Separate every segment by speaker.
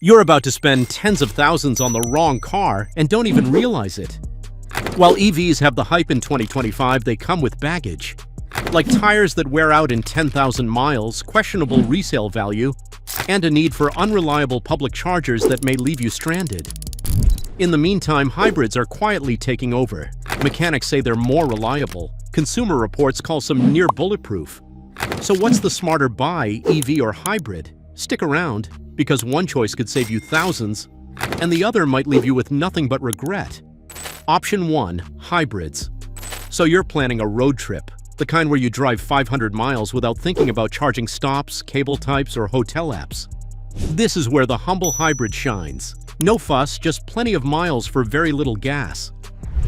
Speaker 1: You're about to spend tens of thousands on the wrong car and don't even realize it. While EVs have the hype in 2025, they come with baggage. Like tires that wear out in 10,000 miles, questionable resale value, and a need for unreliable public chargers that may leave you stranded. In the meantime, hybrids are quietly taking over. Mechanics say they're more reliable. Consumer reports call some near bulletproof. So what's the smarter buy, EV or hybrid? Stick around, because one choice could save you thousands, and the other might leave you with nothing but regret. Option 1. Hybrids. So you're planning a road trip, the kind where you drive 500 miles without thinking about charging stops, cable types, or hotel apps. This is where the humble hybrid shines. No fuss, just plenty of miles for very little gas.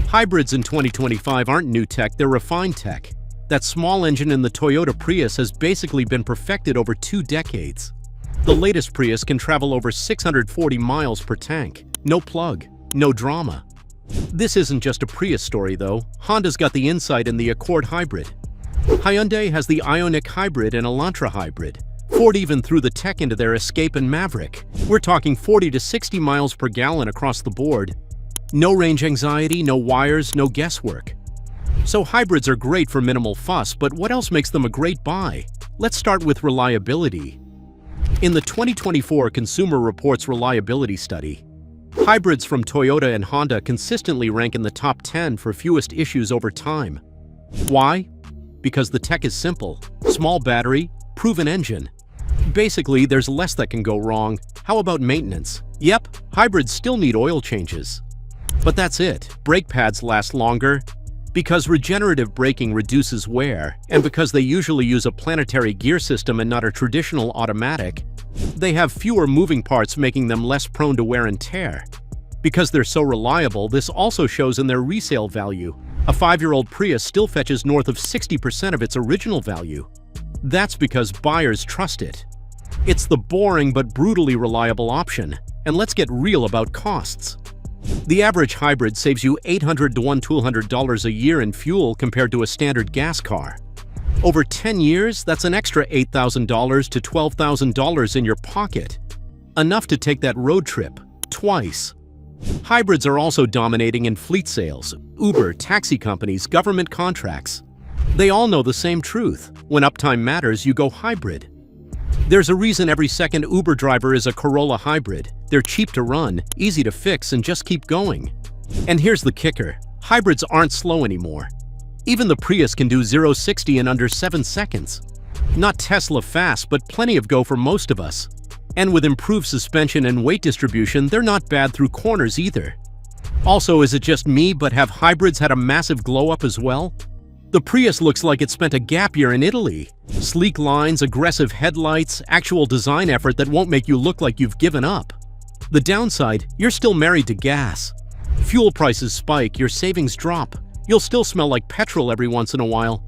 Speaker 1: Hybrids in 2025 aren't new tech, they're refined tech. That small engine in the Toyota Prius has basically been perfected over 2 decades. The latest Prius can travel over 640 miles per tank. No plug, no drama. This isn't just a Prius story though. Honda's got the Insight and the Accord Hybrid. Hyundai has the Ioniq Hybrid and Elantra Hybrid. Ford even threw the tech into their Escape and Maverick. We're talking 40 to 60 miles per gallon across the board. No range anxiety, no wires, no guesswork. So hybrids are great for minimal fuss, but what else makes them a great buy? Let's start with reliability. In the 2024 Consumer Reports Reliability Study, hybrids from Toyota and Honda consistently rank in the top 10 for fewest issues over time. Why? Because the tech is simple. Small battery, proven engine. Basically, there's less that can go wrong. How about maintenance? Yep, hybrids still need oil changes. But that's it. Brake pads last longer. Because regenerative braking reduces wear, and because they usually use a planetary gear system and not a traditional automatic, they have fewer moving parts, making them less prone to wear and tear. Because they're so reliable, this also shows in their resale value. A 5-year-old Prius still fetches north of 60% of its original value. That's because buyers trust it. It's the boring but brutally reliable option. And let's get real about costs. The average hybrid saves you $800 to $1,200 a year in fuel compared to a standard gas car. Over 10 years, that's an extra $8,000 to $12,000 in your pocket. Enough to take that road trip twice. Hybrids are also dominating in fleet sales. Uber, taxi companies, government contracts. They all know the same truth. When uptime matters, you go hybrid. There's a reason every second Uber driver is a Corolla hybrid. They're cheap to run, easy to fix, and just keep going. And here's the kicker. Hybrids aren't slow anymore. Even the Prius can do 0-60 in under 7 seconds. Not Tesla fast, but plenty of go for most of us. And with improved suspension and weight distribution, they're not bad through corners either. Also, is it just me, but have hybrids had a massive glow up as well? The Prius looks like it spent a gap year in Italy. Sleek lines, aggressive headlights, actual design effort that won't make you look like you've given up. The downside, you're still married to gas. Fuel prices spike, your savings drop. You'll still smell like petrol every once in a while.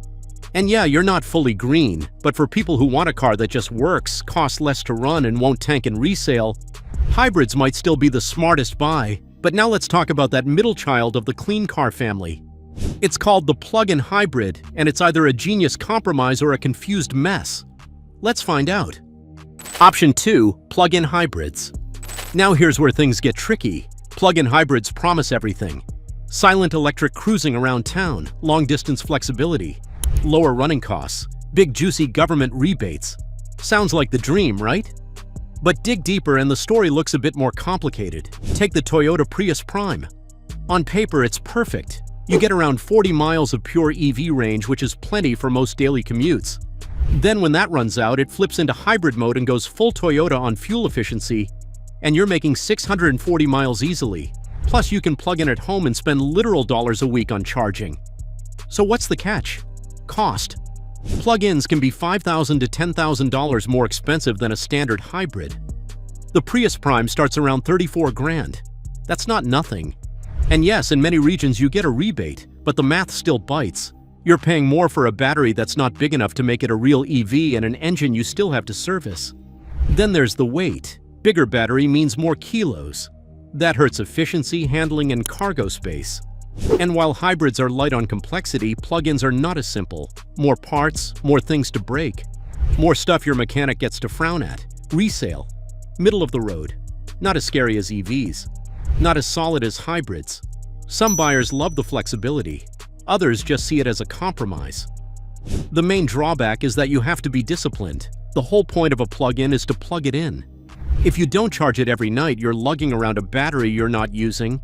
Speaker 1: And yeah, you're not fully green, but for people who want a car that just works, costs less to run, and won't tank in resale, hybrids might still be the smartest buy. But now let's talk about that middle child of the clean car family. It's called the plug-in hybrid, and it's either a genius compromise or a confused mess. Let's find out. Option 2. Plug-in hybrids. Now here's where things get tricky. Plug-in hybrids promise everything. Silent electric cruising around town, long-distance flexibility, lower running costs, big juicy government rebates. Sounds like the dream, right? But dig deeper and the story looks a bit more complicated. Take the Toyota Prius Prime. On paper, it's perfect. You get around 40 miles of pure EV range, which is plenty for most daily commutes. Then when that runs out, it flips into hybrid mode and goes full Toyota on fuel efficiency, and you're making 640 miles easily. Plus, you can plug in at home and spend literal dollars a week on charging. So what's the catch? Cost. Plug-ins can be $5,000 to $10,000 more expensive than a standard hybrid. The Prius Prime starts around $34,000. That's not nothing. And yes, in many regions you get a rebate, but the math still bites. You're paying more for a battery that's not big enough to make it a real EV and an engine you still have to service. Then there's the weight. Bigger battery means more kilos. That hurts efficiency, handling, and cargo space. And while hybrids are light on complexity, plug-ins are not as simple. More parts, more things to break. More stuff your mechanic gets to frown at. Resale. Middle of the road. Not as scary as EVs. Not as solid as hybrids. Some buyers love the flexibility. Others just see it as a compromise. The main drawback is that you have to be disciplined. The whole point of a plug-in is to plug it in. If you don't charge it every night, you're lugging around a battery you're not using,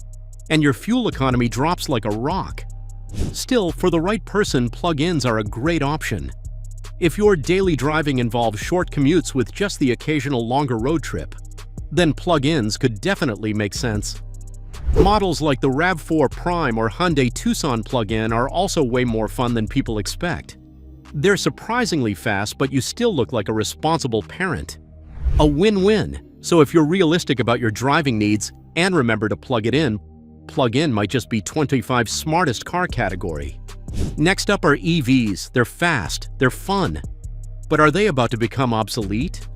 Speaker 1: and your fuel economy drops like a rock. Still, for the right person, plug-ins are a great option. If your daily driving involves short commutes with just the occasional longer road trip, then plug-ins could definitely make sense. Models like the RAV4 Prime or Hyundai Tucson plug-in are also way more fun than people expect. They're surprisingly fast, but you still look like a responsible parent. A win-win. So if you're realistic about your driving needs and remember to plug it in, plug-in might just be 25's smartest car category. Next up are EVs. They're fast, they're fun. But are they about to become obsolete?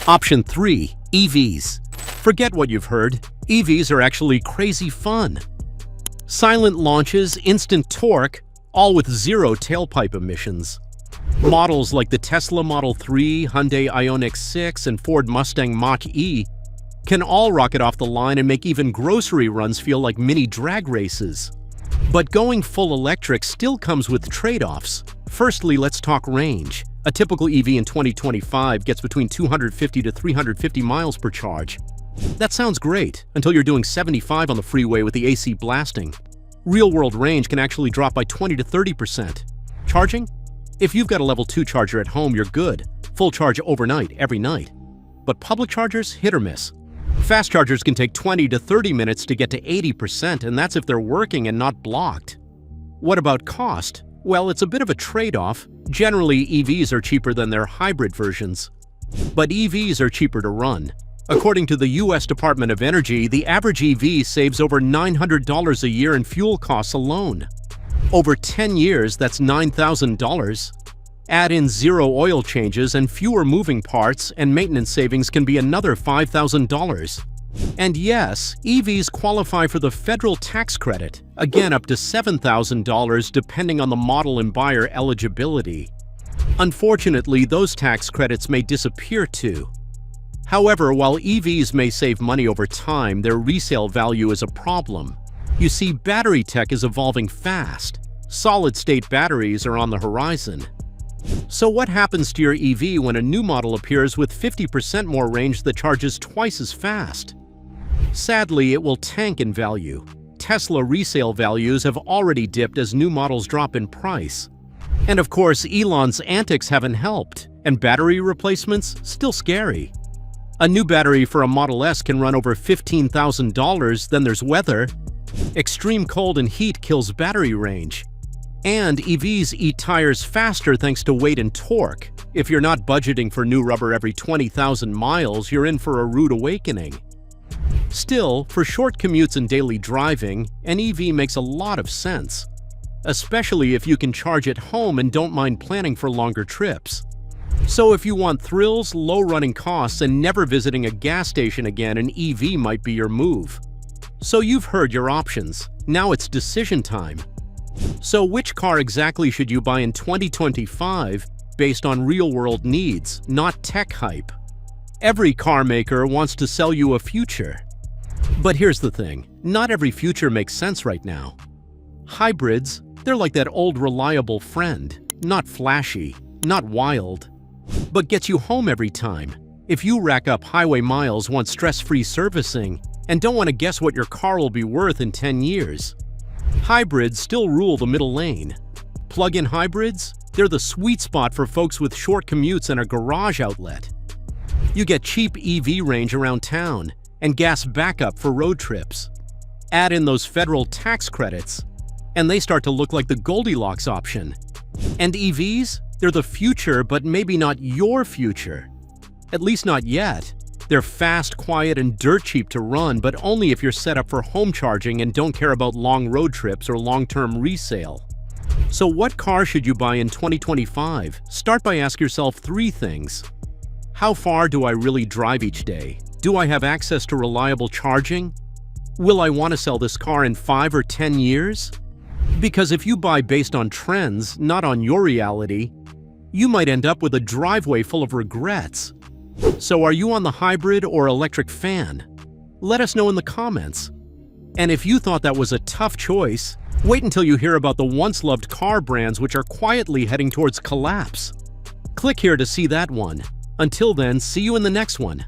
Speaker 1: Option 3. EVs. Forget what you've heard. EVs are actually crazy fun. Silent launches, instant torque, all with zero tailpipe emissions. Models like the Tesla Model 3, Hyundai Ioniq 6, and Ford Mustang Mach-E can all rocket off the line and make even grocery runs feel like mini drag races. But going full electric still comes with trade-offs. Firstly, let's talk range. A typical EV in 2025 gets between 250 to 350 miles per charge. That sounds great, until you're doing 75 on the freeway with the AC blasting. Real-world range can actually drop by 20 to 30%. Charging? If you've got a level 2 charger at home, you're good. Full charge overnight, every night. But public chargers, hit or miss. Fast chargers can take 20 to 30 minutes to get to 80%, and that's if they're working and not blocked. What about cost? Well, it's a bit of a trade-off. Generally, EVs are cheaper than their hybrid versions. But EVs are cheaper to run. According to the U.S. Department of Energy, the average EV saves over $900 a year in fuel costs alone. Over 10 years, that's $9,000. Add in zero oil changes and fewer moving parts, and maintenance savings can be another $5,000. And yes, EVs qualify for the federal tax credit, again up to $7,000 depending on the model and buyer eligibility. Unfortunately, those tax credits may disappear too. However, while EVs may save money over time, their resale value is a problem. You see, battery tech is evolving fast. Solid-state batteries are on the horizon. So what happens to your EV when a new model appears with 50% more range that charges twice as fast? Sadly, it will tank in value. Tesla resale values have already dipped as new models drop in price. And of course, Elon's antics haven't helped, and battery replacements still scary. A new battery for a Model S can run over $15,000, then there's weather. Extreme cold and heat kills battery range. And EVs eat tires faster thanks to weight and torque. If you're not budgeting for new rubber every 20,000 miles, you're in for a rude awakening. Still, for short commutes and daily driving, an EV makes a lot of sense. Especially if you can charge at home and don't mind planning for longer trips. So if you want thrills, low running costs, and never visiting a gas station again, an EV might be your move. So you've heard your options. Now it's decision time. So which car exactly should you buy in 2025 based on real-world needs, not tech hype? Every car maker wants to sell you a future. But here's the thing, not every future makes sense right now. Hybrids, they're like that old reliable friend, not flashy, not wild, but gets you home every time. If you rack up highway miles, want stress-free servicing, and don't want to guess what your car will be worth in 10 years. Hybrids still rule the middle lane. Plug-in hybrids? They're the sweet spot for folks with short commutes and a garage outlet. You get cheap EV range around town and gas backup for road trips. Add in those federal tax credits, and they start to look like the Goldilocks option. And EVs? They're the future, but maybe not your future. At least not yet. They're fast, quiet, and dirt cheap to run, but only if you're set up for home charging and don't care about long road trips or long-term resale. So what car should you buy in 2025? Start by asking yourself 3 things. How far do I really drive each day? Do I have access to reliable charging? Will I want to sell this car in 5 or 10 years? Because if you buy based on trends, not on your reality, you might end up with a driveway full of regrets. So are you on the hybrid or electric fan? Let us know in the comments. And if you thought that was a tough choice, wait until you hear about the once-loved car brands which are quietly heading towards collapse. Click here to see that one. Until then, see you in the next one.